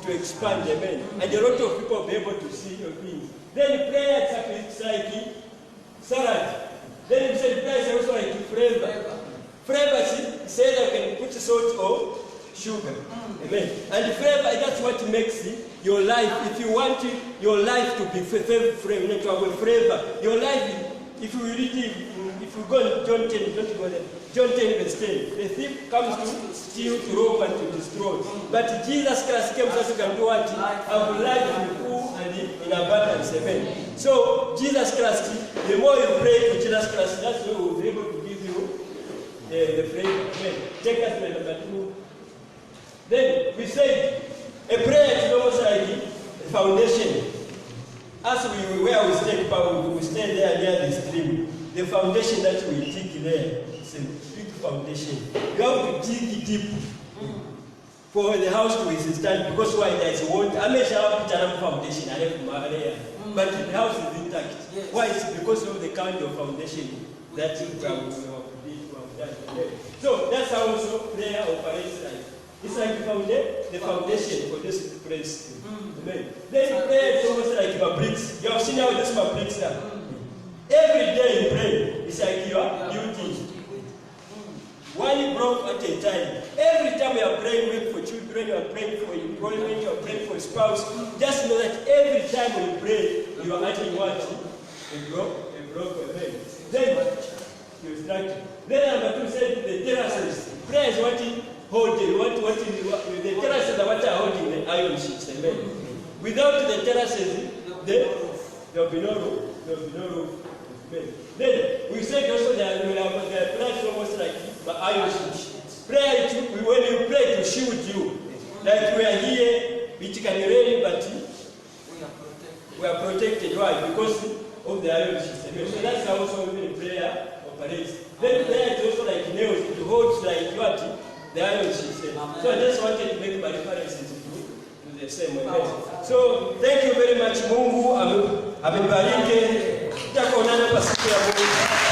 to expand, amen. And a lot of people will be able to see your things. Then prayer is like salad. Then we said prayer is also like flavor. Flavor says you can put salt or sugar. Amen. And flavor, that's what makes your life. If you want your life to be flavor, to have a flavor, your life, if you read it, if you go in John 10, don't go there. John 10 verse 10. The thief comes to steal, to rob, and to destroy. But Jesus Christ came so you can do what? Have life in full and in abundance. Amen. So Jesus Christ, the more you pray to Jesus Christ, that's why he will be able to give you the flavor. Amen. Take us to number 2. Then we said a prayer is almost like a foundation. As where we stay, we stay there near the stream. The foundation that we dig there is a big foundation. You have to dig deep for the house to withstand, because why there is water. I may have put a foundation, I have malaria, but the house is intact. Yes. Why? It's because of the kind of foundation that you have done. So that's how also prayer operates like. It's like the foundation for this place. Amen. Then prayer is almost like your bricks. You have seen how this bricks are. Every day you pray, it's like you are building. One block at a time. Every time you are praying for children, you are praying for employment, you are praying for a spouse, just know that every time you pray, you are adding what? A block, amen. Then you start. Then number 2 said the terraces. Prayer is what holding, the terraces are what are holding the iron sheets, amen. Without the terraces, there will be no roof. Then we said also that we have the prayer almost like the iron sheets. Prayer, when you pray, to shield you. Like we are here, it can rain, but we are protected. Why? Because of the iron sheets. Amen. So that's how also even prayer operates. Then prayer is also like nails. It holds like what? The iron sheets. So I just wanted to make my references to the same way. So thank you very much. Mungu amebariki. Tutakuonana kwa siku ya Mungu.